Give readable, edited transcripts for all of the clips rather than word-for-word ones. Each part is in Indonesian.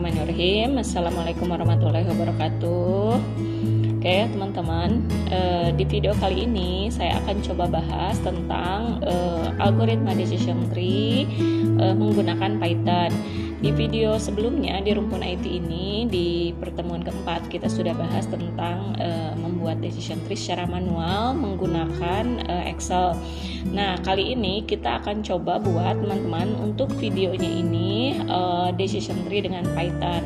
Bismillahirrahmanirrahim. Assalamualaikum warahmatullahi wabarakatuh. Oke teman-teman, di video kali ini saya akan coba bahas tentang algoritma decision tree menggunakan Python. Di video sebelumnya di Rumpun IT ini, di pertemuan keempat, kita sudah bahas tentang membuat decision tree secara manual menggunakan Excel. Nah, kali ini kita akan coba buat teman-teman untuk videonya ini decision tree dengan Python.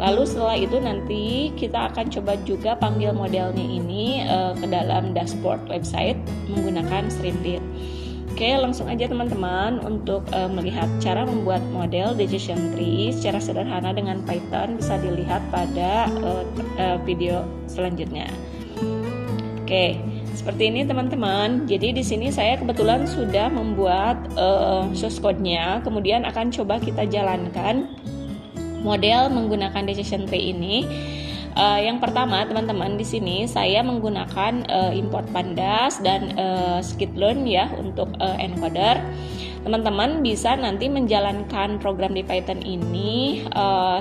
Lalu setelah itu nanti kita akan coba juga panggil modelnya ini ke dalam dashboard website menggunakan Streamlit. Oke, langsung aja teman-teman untuk melihat cara membuat model decision tree secara sederhana dengan Python bisa dilihat pada video selanjutnya. Oke, seperti ini teman-teman. Jadi di sini saya kebetulan sudah membuat source code-nya, kemudian akan coba kita jalankan model menggunakan decision tree ini. Yang pertama teman-teman, di sini saya menggunakan import pandas dan skitlearn ya untuk encoder. Teman-teman bisa nanti menjalankan program di Python ini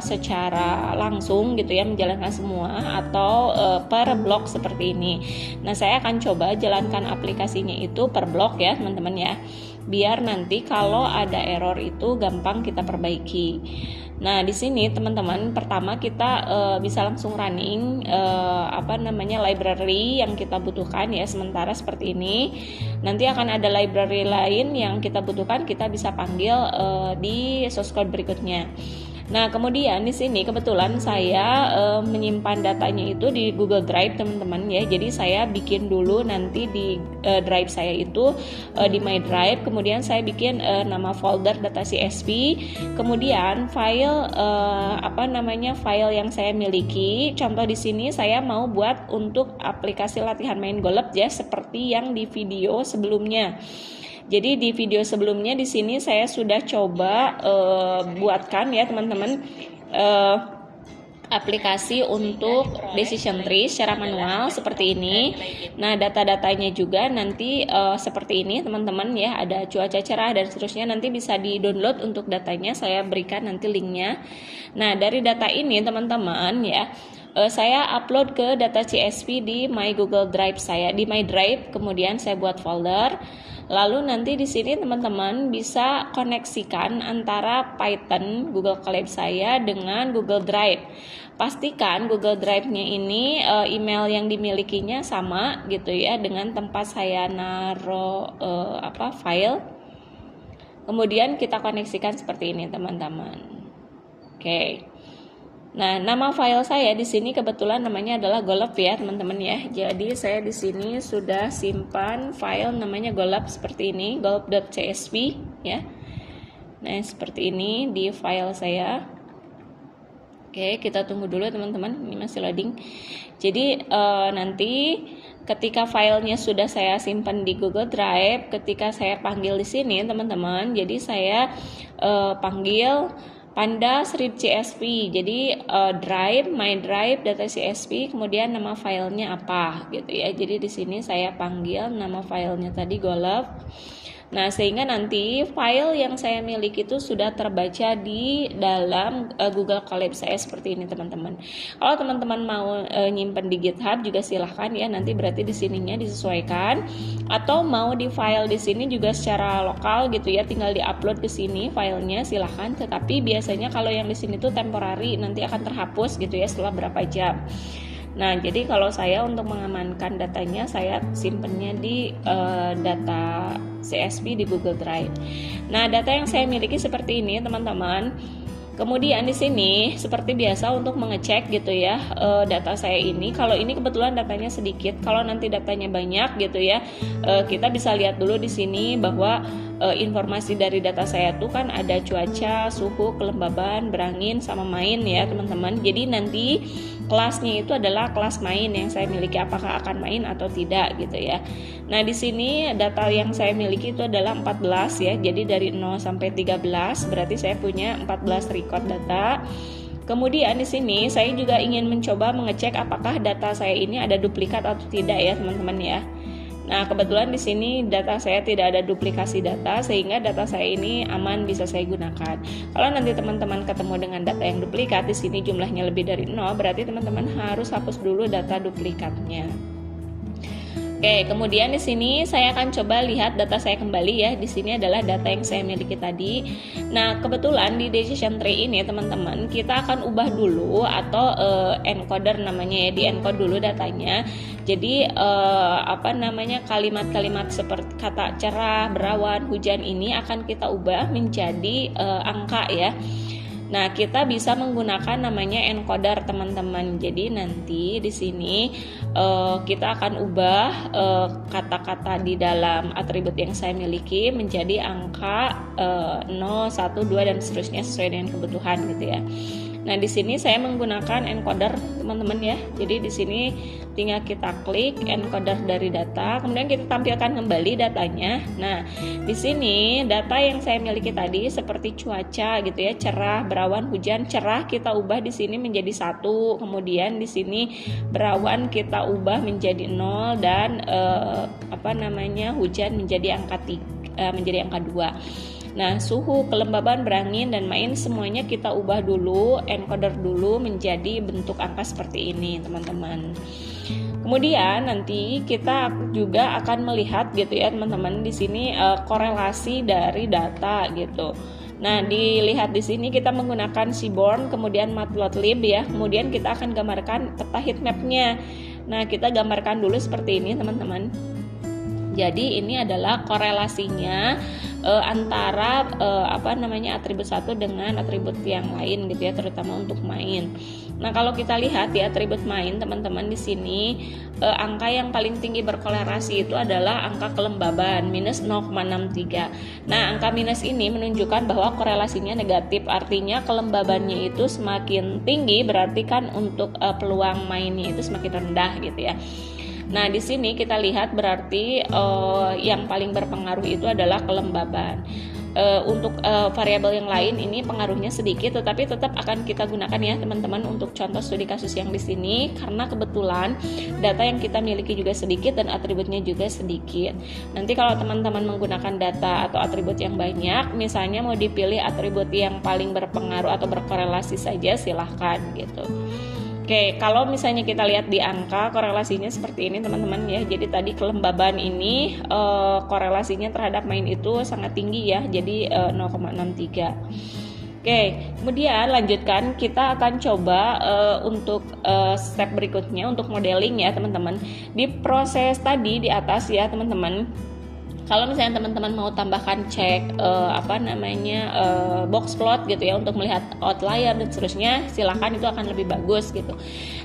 secara langsung gitu ya, menjalankan semua atau per blok seperti ini. Nah, saya akan coba jalankan aplikasinya itu per blok ya teman-teman ya, biar nanti kalau ada error itu gampang kita perbaiki. Nah, di sini teman-teman, pertama kita bisa langsung running library yang kita butuhkan ya, sementara seperti ini. Nanti akan ada library lain yang kita butuhkan, kita bisa panggil di source code berikutnya. Nah, kemudian di sini kebetulan saya menyimpan datanya itu di Google Drive teman-teman ya. Jadi saya bikin dulu nanti di drive saya itu di My Drive. Kemudian saya bikin nama folder data CSV. Kemudian file file yang saya miliki. Contoh di sini saya mau buat untuk aplikasi latihan main golf ya, seperti yang di video sebelumnya. Jadi di video sebelumnya di sini saya sudah coba buatkan ya teman-teman aplikasi untuk decision tree secara manual seperti ini. Nah, data-datanya juga nanti seperti ini teman-teman ya, ada cuaca cerah dan seterusnya, nanti bisa di-download untuk datanya, saya berikan nanti linknya. Nah, dari data ini teman-teman ya, saya upload ke data CSV di My Google Drive saya, di My Drive, kemudian saya buat folder. Lalu nanti di sini teman-teman bisa koneksikan antara Python Google Colab saya dengan Google Drive. Pastikan Google Drive-nya ini email yang dimilikinya sama gitu ya dengan tempat saya naruh file. Kemudian kita koneksikan seperti ini teman-teman. Oke. Nah, nama file saya di sini kebetulan namanya adalah golf ya, teman-teman ya. Jadi saya di sini sudah simpan file namanya golf seperti ini, golf.csv ya. Nah, seperti ini di file saya. Oke, kita tunggu dulu teman-teman, ini masih loading. Jadi nanti ketika filenya sudah saya simpan di Google Drive, ketika saya panggil di sini teman-teman, jadi saya panggil pandas read CSV. Jadi drive, my drive, data CSV, kemudian nama filenya apa gitu ya. Jadi di sini saya panggil nama filenya tadi golf. Nah, sehingga nanti file yang saya miliki itu sudah terbaca di dalam Google Colab saya seperti ini teman-teman. Kalau teman-teman mau nyimpen di GitHub juga silahkan ya, nanti berarti di sininya disesuaikan. Atau mau di file di sini juga secara lokal gitu ya, tinggal di-upload ke sini filenya silahkan. Tetapi biasanya kalau yang di sini tuh temporary, nanti akan terhapus gitu ya setelah berapa jam. Nah, jadi kalau saya untuk mengamankan datanya, saya simpennya di data CSV di Google Drive. Nah, data yang saya miliki seperti ini, teman-teman. Kemudian di sini seperti biasa untuk mengecek gitu ya data saya ini. Kalau ini kebetulan datanya sedikit, kalau nanti datanya banyak gitu ya, kita bisa lihat dulu di sini bahwa informasi dari data saya tuh kan ada cuaca, suhu, kelembaban, berangin, sama main ya teman-teman. Jadi nanti kelasnya itu adalah kelas main yang saya miliki, apakah akan main atau tidak gitu ya. Nah, di sini data yang saya miliki itu adalah 14 ya. Jadi dari 0 sampai 13 berarti saya punya 14 record data. Kemudian di sini saya juga ingin mencoba mengecek apakah data saya ini ada duplikat atau tidak ya teman-teman ya. Nah, kebetulan di sini data saya tidak ada duplikasi data, sehingga data saya ini aman, bisa saya gunakan. Kalau nanti teman-teman ketemu dengan data yang duplikat, di sini jumlahnya lebih dari 0, berarti teman-teman harus hapus dulu data duplikatnya. Oke, kemudian di sini saya akan coba lihat data saya kembali ya. Di sini adalah data yang saya miliki tadi. Nah, kebetulan di decision tree ini teman-teman, kita akan ubah dulu atau encoder namanya ya, di encode dulu datanya. Jadi kalimat-kalimat seperti kata cerah, berawan, hujan ini akan kita ubah menjadi angka ya. Nah, kita bisa menggunakan namanya encoder teman-teman. Jadi nanti di sini kita akan ubah kata-kata di dalam atribut yang saya miliki menjadi angka 0, 1, 2 dan seterusnya sesuai dengan kebutuhan gitu ya. Nah, di sini saya menggunakan encoder teman-teman ya. Jadi di sini tinggal kita klik encoder dari data, kemudian kita tampilkan kembali datanya. Nah, di sini data yang saya miliki tadi seperti cuaca gitu ya, cerah, berawan, hujan. Cerah kita ubah di sini menjadi 1, kemudian di sini berawan kita ubah menjadi 0 dan hujan menjadi angka 2. Nah, suhu, kelembaban, berangin, dan main semuanya kita ubah dulu, encoder dulu menjadi bentuk angka seperti ini teman-teman. Kemudian nanti kita juga akan melihat gitu ya teman-teman, di sini korelasi dari data gitu. Nah, dilihat di sini kita menggunakan Seaborn, kemudian Matplotlib ya. Kemudian kita akan gambarkan peta heatmap-nya. Nah, kita gambarkan dulu seperti ini teman-teman. Jadi ini adalah korelasinya antara atribut satu dengan atribut yang lain gitu ya, terutama untuk main. Nah, kalau kita lihat di atribut main teman-teman, di sini angka yang paling tinggi berkorelasi itu adalah angka kelembaban minus 0,63. Nah, angka minus ini menunjukkan bahwa korelasinya negatif, artinya kelembabannya itu semakin tinggi, berarti kan untuk peluang mainnya itu semakin rendah gitu ya. Nah, di sini kita lihat berarti yang paling berpengaruh itu adalah kelembaban. Untuk variabel yang lain ini pengaruhnya sedikit, tetapi tetap akan kita gunakan ya teman-teman untuk contoh studi kasus yang di sini, karena kebetulan data yang kita miliki juga sedikit dan atributnya juga sedikit. Nanti kalau teman-teman menggunakan data atau atribut yang banyak, misalnya mau dipilih atribut yang paling berpengaruh atau berkorelasi saja, silahkan gitu. Oke, kalau misalnya kita lihat di angka, korelasinya seperti ini teman-teman ya. Jadi tadi kelembaban ini korelasinya terhadap main itu sangat tinggi ya, jadi 0,63. Oke, kemudian lanjutkan, kita akan coba untuk step berikutnya untuk modeling ya teman-teman. Di proses tadi di atas ya teman-teman, kalau misalnya teman-teman mau tambahkan cek box plot gitu ya untuk melihat outlier dan seterusnya, silakan, itu akan lebih bagus gitu.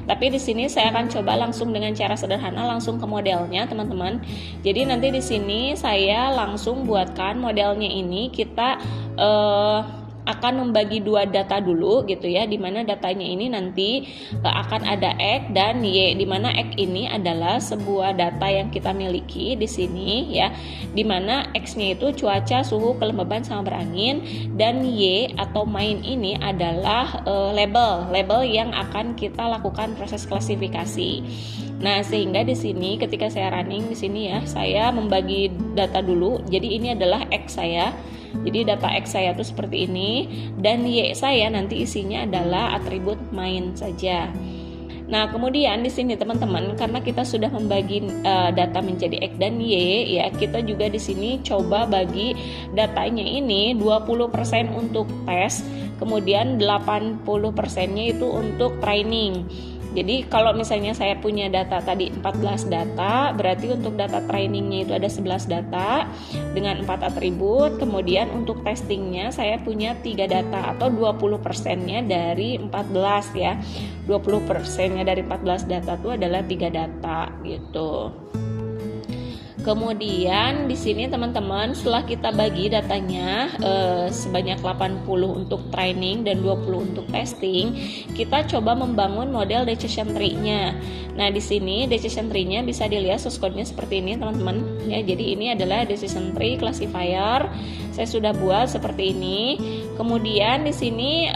Tapi di sini saya akan coba langsung dengan cara sederhana langsung ke modelnya teman-teman. Jadi nanti di sini saya langsung buatkan modelnya ini, kita akan membagi dua data dulu gitu ya, dimana datanya ini nanti akan ada X dan Y, dimana X ini adalah sebuah data yang kita miliki di sini ya, dimana X-nya itu cuaca, suhu, kelembaban sama berangin, dan Y atau main ini adalah label yang akan kita lakukan proses klasifikasi. Nah, sehingga di sini ketika saya running di sini ya, saya membagi data dulu. Jadi ini adalah X saya. Jadi data X saya itu seperti ini, dan Y saya nanti isinya adalah atribut main saja. Nah, kemudian di sini teman-teman, karena kita sudah membagi data menjadi X dan Y ya, kita juga di sini coba bagi datanya ini 20% untuk tes, kemudian 80%-nya itu untuk training. Jadi kalau misalnya saya punya data tadi 14 data, berarti untuk data trainingnya itu ada 11 data dengan 4 atribut. Kemudian untuk testingnya saya punya 3 data atau 20%-nya dari 14 ya. 20%-nya dari 14 data itu adalah 3 data gitu. Kemudian di sini teman-teman, setelah kita bagi datanya sebanyak 80 untuk training dan 20 untuk testing, kita coba membangun model decision tree-nya. Nah, di sini decision tree-nya bisa dilihat source code-nya seperti ini, teman-teman. Ya, jadi ini adalah decision tree classifier. Saya sudah buat seperti ini. Kemudian di sini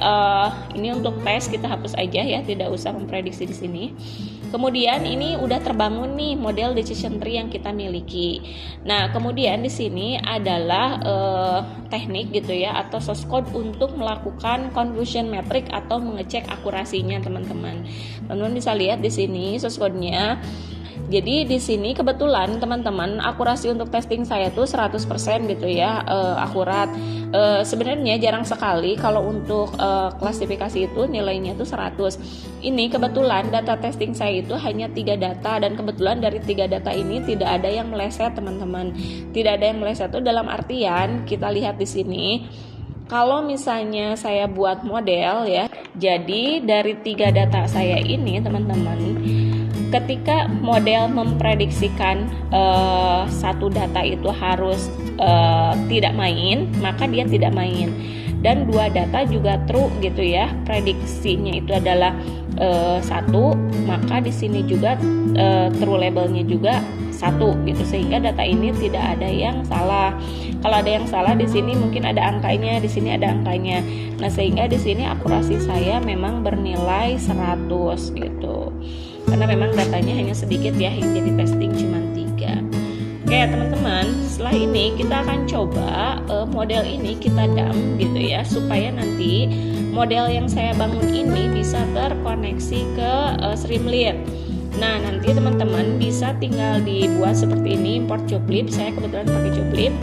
ini untuk tes kita hapus aja ya, tidak usah memprediksi di sini. Kemudian ini udah terbangun nih model decision tree yang kita miliki. Nah, kemudian di sini adalah teknik gitu ya atau source code untuk melakukan confusion metric atau mengecek akurasinya teman-teman. Teman-teman bisa lihat di sini source code-nya. Jadi di sini kebetulan teman-teman akurasi untuk testing saya tuh 100% gitu ya, akurat. Sebenarnya jarang sekali kalau untuk klasifikasi itu nilainya itu 100. Ini kebetulan data testing saya itu hanya 3 data dan kebetulan dari 3 data ini tidak ada yang meleset teman-teman. Tidak ada yang meleset itu dalam artian kita lihat di sini. Kalau misalnya saya buat model ya, jadi dari 3 data saya ini teman-teman, ketika model memprediksikan satu data itu harus tidak main, maka dia tidak main. Dan 2 data juga true gitu ya, prediksinya itu adalah 1, maka di sini juga true labelnya juga 1 gitu, sehingga data ini tidak ada yang salah. Kalau ada yang salah di sini mungkin ada angkanya, di sini ada angkanya. Nah, sehingga di sini akurasi saya memang bernilai 100 gitu. Karena memang datanya hanya sedikit ya, yang jadi testing cuma 3. Oke teman-teman, setelah ini kita akan coba model ini kita dump gitu ya, supaya nanti model yang saya bangun ini bisa terkoneksi ke Streamlit. Nah, nanti teman-teman bisa tinggal dibuat seperti ini, import joblib. Saya kebetulan pakai joblib.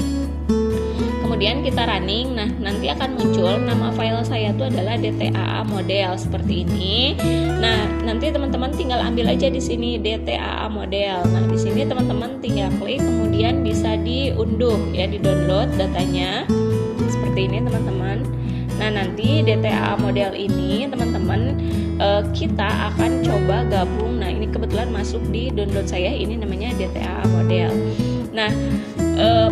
Kemudian kita running. Nah, nanti akan muncul nama file saya itu adalah DTAA model seperti ini. Nah, nanti teman-teman tinggal ambil aja di sini DTAA model. Nah, di sini teman-teman tinggal klik, kemudian bisa diunduh ya, di-download datanya. Seperti ini, teman-teman. Nah, nanti DTAA model ini teman-teman kita akan coba gabung. Nah, ini kebetulan masuk di download saya, ini namanya DTAA model. Nah,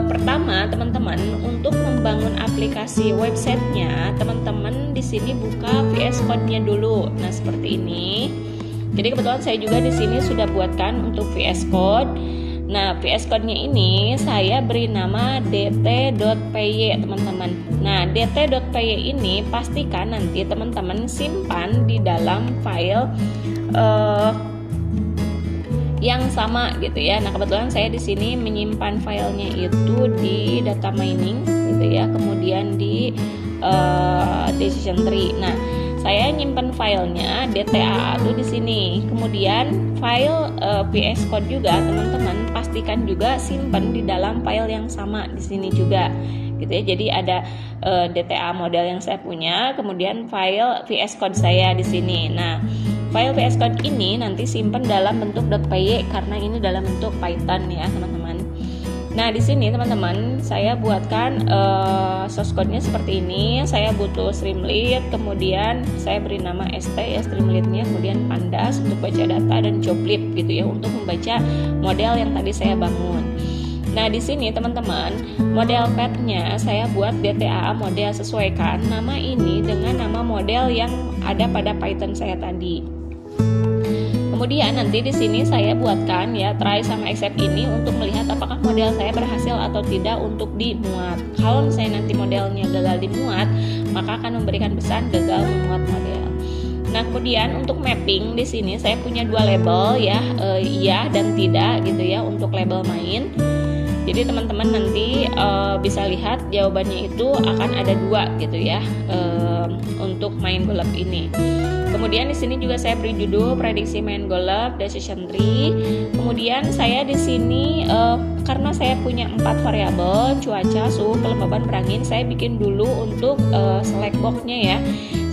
pertama teman-teman untuk membangun aplikasi websitenya, teman-teman di sini buka VS Code-nya dulu. Nah, seperti ini. Jadi kebetulan saya juga di sini sudah buatkan untuk VS Code. Nah, VS Code-nya ini saya beri nama dt.py teman-teman. Nah, dt.py ini pastikan nanti teman-teman simpan di dalam file yang sama gitu ya. Nah, kebetulan saya di sini menyimpan filenya itu di data mining gitu ya, kemudian di decision tree. Nah, saya nyimpan filenya DTAA itu di sini. Kemudian file VS Code juga teman-teman pastikan juga simpan di dalam file yang sama di sini juga gitu ya. Jadi ada DTAA model yang saya punya, kemudian file VS Code saya di sini. Nah, file VS Code ini nanti simpan dalam bentuk .py karena ini dalam bentuk Python ya, teman-teman. Nah, di sini teman-teman saya buatkan source code-nya seperti ini. Saya butuh Streamlit, kemudian saya beri nama st ya, Streamlit-nya, kemudian pandas untuk baca data, dan joblib gitu ya untuk membaca model yang tadi saya bangun. Nah, di sini teman-teman, model path-nya saya buat DTAA model, sesuaikan nama ini dengan nama model yang ada pada Python saya tadi. Kemudian nanti di sini saya buatkan ya try sama except ini untuk melihat apakah model saya berhasil atau tidak untuk dimuat. Kalau misalnya nanti modelnya gagal dimuat, maka akan memberikan pesan gagal memuat model. Nah, kemudian untuk mapping di sini saya punya 2 label ya, iya dan tidak gitu ya untuk label main. Jadi teman-teman nanti bisa lihat jawabannya itu akan ada 2 gitu ya untuk main golf ini. Kemudian di sini juga saya beri judul prediksi main golf decision tree. Kemudian saya di sini karena saya punya 4 variabel, cuaca, suhu, kelembaban, berangin, saya bikin dulu untuk select box-nya ya.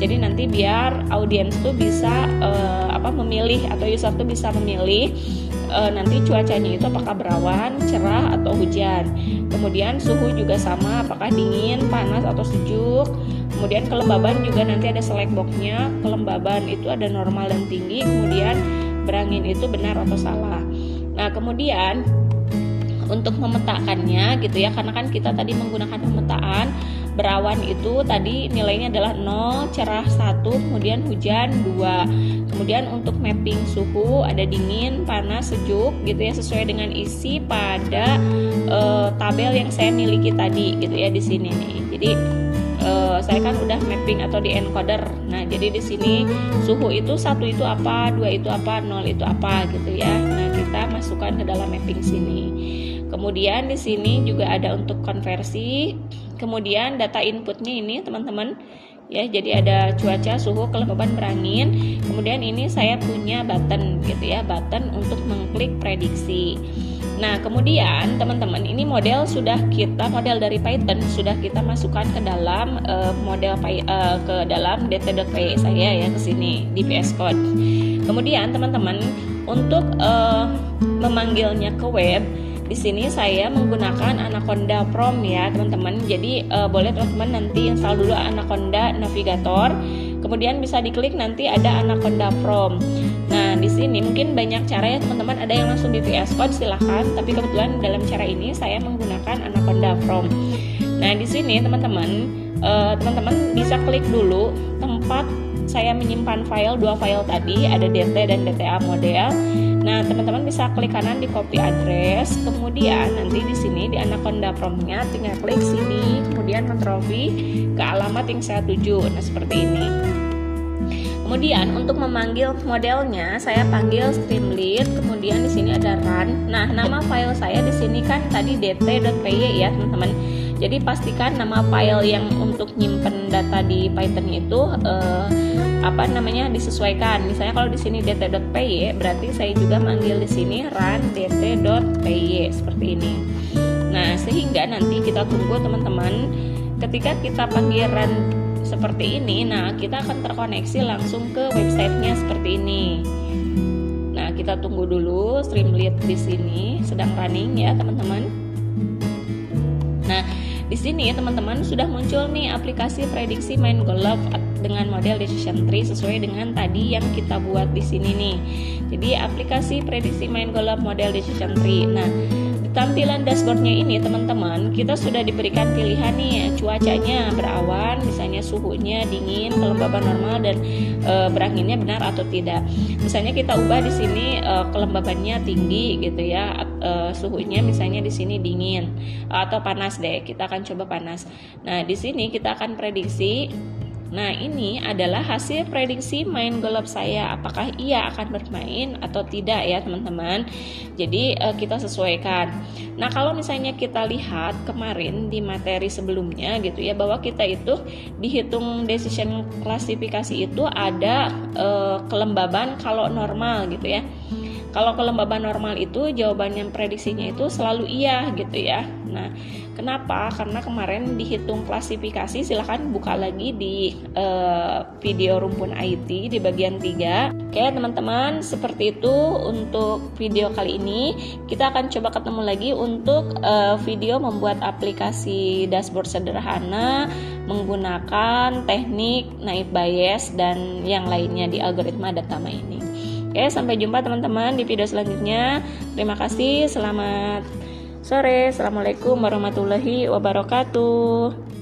Jadi nanti biar audiens tuh bisa memilih atau user tuh bisa memilih nanti cuacanya itu apakah berawan, cerah atau hujan. Kemudian suhu juga sama, apakah dingin, panas atau sejuk. Kemudian kelembaban juga nanti ada select box-nya. Kelembaban itu ada normal dan tinggi. Kemudian berangin itu benar atau salah. Nah, kemudian untuk memetakannya gitu ya, karena kan kita tadi menggunakan pemetaan. Berawan itu tadi nilainya adalah 0, cerah 1, kemudian hujan 2. Kemudian untuk mapping suhu ada dingin, panas, sejuk gitu ya, sesuai dengan isi pada tabel yang saya miliki tadi gitu ya di sini nih. Jadi saya kan udah mapping atau di encoder. Nah, jadi di sini suhu itu 1 itu apa, 2 itu apa, 0 itu apa gitu ya. Nah, kita masukkan ke dalam mapping sini. Kemudian di sini juga ada untuk konversi. Kemudian data inputnya ini teman-teman ya, jadi ada cuaca, suhu, kelembaban berangin. Kemudian ini saya punya button gitu ya, button untuk mengklik prediksi. Nah, kemudian teman-teman, ini model dari Python sudah kita masukkan ke dalam ke dalam dt.py saya ya, ke sini di VS Code. Kemudian teman-teman, untuk memanggilnya ke web, di sini saya menggunakan Anaconda From ya teman-teman. Jadi boleh teman-teman nanti install dulu Anaconda Navigator. Kemudian bisa diklik nanti ada Anaconda From. Nah, di sini mungkin banyak cara ya teman-teman. Ada yang langsung di VS Code, silahkan. Tapi kebetulan dalam cara ini saya menggunakan Anaconda From. Nah, di sini teman-teman, teman-teman bisa klik dulu tempat saya menyimpan file, 2 file tadi, ada dt dan dta model. Nah, teman-teman bisa klik kanan di copy address, kemudian nanti di sini di Anaconda From-nya tinggal klik sini, kemudian Ctrl V ke alamat yang saya tuju. Nah, seperti ini. Kemudian untuk memanggil modelnya saya panggil Streamlit, kemudian di sini ada run. Nah, nama file saya di sini kan tadi dt.py ya, teman-teman. Jadi pastikan nama file yang untuk nyimpen data di Python itu disesuaikan. Misalnya kalau di sini dt.py, berarti saya juga manggil di sini run dt.py seperti ini. Nah, sehingga nanti kita tunggu teman-teman, ketika kita panggil run seperti ini, nah kita akan terkoneksi langsung ke websitenya seperti ini. Nah, kita tunggu dulu, Streamlit di sini sedang running ya teman-teman. Nah, di sini teman-teman sudah muncul nih aplikasi prediksi main golf dengan model decision tree sesuai dengan tadi yang kita buat di sini nih. Jadi aplikasi prediksi main golf model decision tree. Nah, tampilan dashboardnya ini teman-teman, kita sudah diberikan pilihan nih, cuacanya berawan, misalnya suhunya dingin, kelembaban normal, dan beranginnya benar atau tidak. Misalnya kita ubah di sini kelembabannya tinggi gitu ya, suhunya misalnya di sini dingin atau panas deh, kita akan coba panas. Nah, di sini kita akan prediksi. Nah, ini adalah hasil prediksi main golf saya, apakah ia akan bermain atau tidak ya teman-teman. Jadi kita sesuaikan. Nah, kalau misalnya kita lihat kemarin di materi sebelumnya gitu ya, bahwa kita itu dihitung decision klasifikasi itu ada kelembaban kalau normal gitu ya. Kalau kelembaban normal itu jawabannya prediksinya itu selalu iya gitu ya. Nah, kenapa? Karena kemarin dihitung klasifikasi, silahkan buka lagi di video rumpun IT di bagian 3. Oke teman-teman, seperti itu untuk video kali ini. Kita akan coba ketemu lagi untuk video membuat aplikasi dashboard sederhana menggunakan teknik naive Bayes dan yang lainnya di algoritma data mining. Oke, sampai jumpa teman-teman di video selanjutnya. Terima kasih, selamat sore. Assalamualaikum warahmatullahi wabarakatuh.